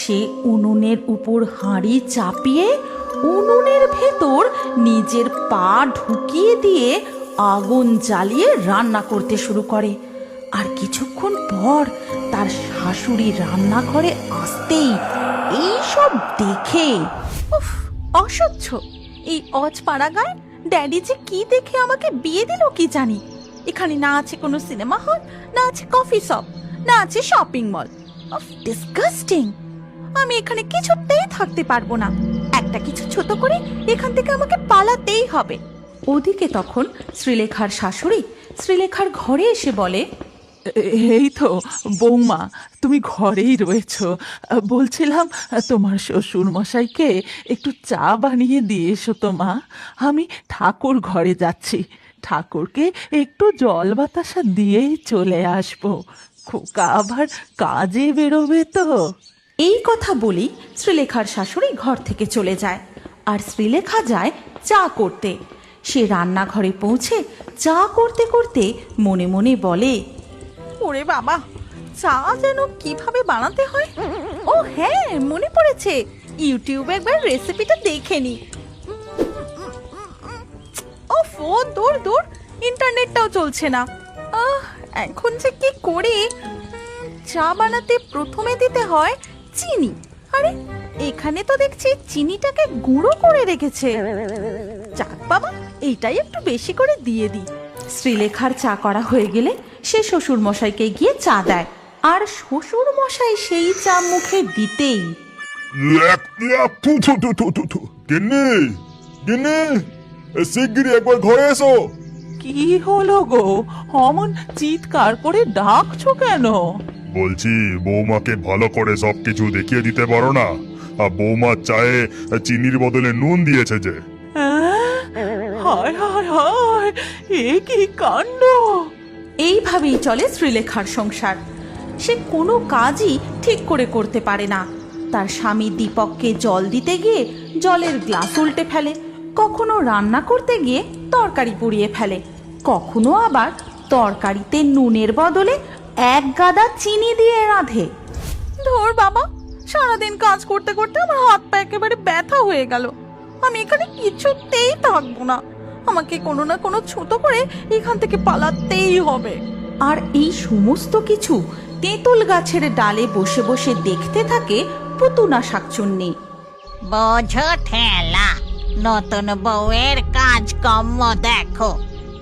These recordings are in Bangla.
সে উনুনের উপর হাঁড়ি চাপিয়ে উনুনের ভেতর নিজের পা ঢুকিয়ে দিয়ে আগুন জ্বালিয়ে রান্না করতে শুরু করে। আর কিছুক্ষণ পর তার শাশুড়ি রান্নাঘরে আসতেই এই সব দেখে উফ, অসহ্য! এই অজপাড়াগায় ড্যাডি যে কি দেখে আমাকে বিয়ে দিল কি জানি। এখানে না আছে কোনো সিনেমা হল, না আছে কফি শপ, না আছে শপিং মল। ডিসগাস্টিং! আমি এখানে কিছুতেই থাকতে পারবো না। একটা কিছু ছোট করে এখান থেকে আমাকে পালাতেই হবে। ওদিকে তখন শ্রীলেখার শাশুড়ি শ্রীলেখার ঘরে এসে বলে, এই তো বৌমা, তুমি ঘরেই রয়েছ। বলছিলাম তোমার শ্বশুর মশাইকে একটু চা বানিয়ে দিয়ে এসো তো মা। আমি ঠাকুর ঘরে যাচ্ছি, ঠাকুরকে একটু জল বাতাসা দিয়েই চলে আসবো। খোকা আবার কাজে বেরোবে তো। এই কথা বলেই শ্রীলেখার শাশুড়ি ঘর থেকে চলে যায়। আর শ্রীলেখা যায় চা করতে। সে রান্নাঘরে পৌঁছে চা করতে করতে মনে মনে বলে, ওরে বাবা, চা যেন কিভাবে বানাতে হয়। ও হ্যাঁ, মনে পড়েছে, ইউটিউবে একবার রেসিপিটা দেখে নি। ওফো, দূর দূর, ইন্টারনেটটাও চলছে না। এখন যে কি করি? চা বানাতে প্রথমে দিতে হয় চিনি। আরে এখানে তো দেখছি চিনিটাকে গুঁড়ো করে রেখেছে। যাক বাবা, এইটাই একটু বেশি করে দিয়ে দিই। শ্রীলেখার চা করা হয়ে গেলে সে শ্বশুর মশাইকে গিয়ে চা দেয়। আর শ্বশুর মশাই সেই চা মুখে দিতেই শিগগিরই একবার ঘরে এসো। কি হলো গো, অমন চিৎকার করে ডাকছো কেন? বলছি, বৌমাকে ভালো করে সবকিছু দেখিয়ে দিতে পারো না? আর বৌমার চায়ে চিনির বদলে নুন দিয়েছে যে। হায় হায় হায়, এ কি কাণ্ড! এইভাবেই চলে শ্রীলেখার সংসার। সে কোনো কাজই ঠিক করে করতে পারে না। তার স্বামী দীপককে জল দিতে গিয়ে জলের গ্লাস উল্টে ফেলে, কখনো রান্না করতে গিয়ে তরকারি পুড়িয়ে ফেলে, কখনো আবার তরকারিতে নুনের বদলে এক গাদা চিনি দিয়ে রাঁধে। ধর বাবা, সারাদিন কাজ করতে করতে আমার হাত পা একেবারে ব্যথা হয়ে গেল। আমি এখানে কিছুতেই থাকবো না। আমাকে কোনো না কোনো ছোট করে এখান থেকে পালাতেই হবে। আর এই সমস্ত কিছু তেঁতুল গাছের ডালে বসে বসে দেখতে থাকে পুতুনা শাকচুন্নি। বোঝো ঠেলা, নতুন বউয়ের কাজকর্ম দেখো।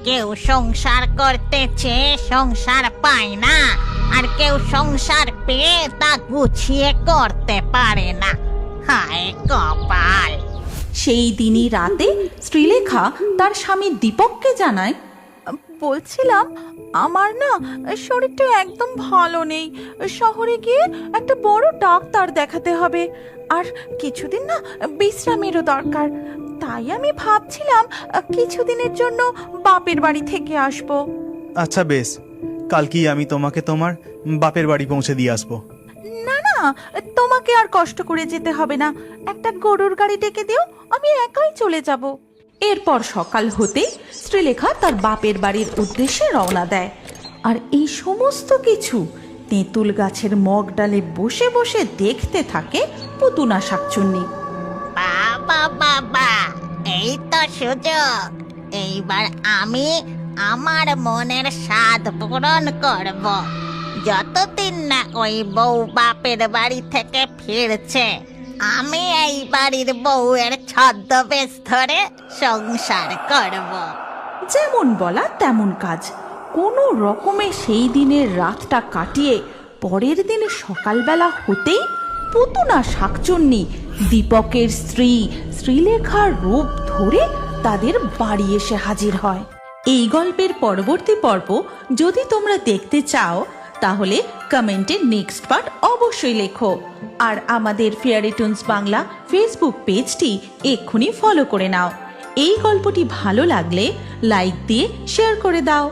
কেউ সংসার করতে চেয়ে সংসার পায় না, আর কেউ সংসার পেয়ে তা গুছিয়ে করতে পারে না। হায় কপাল! সেই দিনই রাতে শ্রীলেখা তার স্বামী দীপককে জানায়, বলছিলাম আমার না শরীরটা একদম ভালো নেই। শহরে গিয়ে একটা বড় ডাক্তার দেখাতে হবে, আর কিছুদিন না বিশ্রামেরও দরকার। তাই আমি ভাবছিলাম কিছুদিনের জন্য বাপের বাড়ি থেকে আসবো। আচ্ছা বেশ, কালকেই আমি তোমাকে তোমার বাপের বাড়ি পৌঁছে দিয়ে আসবো। না না, তোমাকে আর কষ্ট করে যেতে হবে না। একটা গরুর গাড়ি ডেকে দিও, আমি একাই চলে যাব। এরপর সকাল হতেই শ্রীলেখা তার বাপের বাড়ির উদ্দেশ্যে রওনা দেয়। আর এই সমস্ত কিছু তেঁতুল গাছের মগ ডালে বসে বসে দেখতে থাকে পুতুনা শাকচুন্নি। বাবা বাবা, এই তো সুযোগ। এইবার আমি আমার মনের স্বাদ পূরণ করব। যতদিন না ওই বউ বাপের বাড়ি থেকে ফিরছে, আমি এই বাড়ির বউয়ের ছদ্মবেশ ধরে সংসার করব। যেমন বলা তেমন কাজ। কোনো রকমে সেই দিনের রাতটা কাটিয়ে পরের দিন সকালবেলা হতেই পুতুনা শাকচুন্নি দীপকের স্ত্রী শ্রীলেখার রূপ ধরে তাদের বাড়ি এসে হাজির হয়। এই গল্পের পরবর্তী পর্ব যদি তোমরা দেখতে চাও তাহলে কমেন্টে নেক্সট পার্ট অবশ্যই লেখো। আর আমাদের ফেয়ারি টুনস বাংলা ফেসবুক পেজটি এক্ষুনি ফলো করে নাও। এই গল্পটি ভালো লাগলে লাইক দিয়ে শেয়ার করে দাও।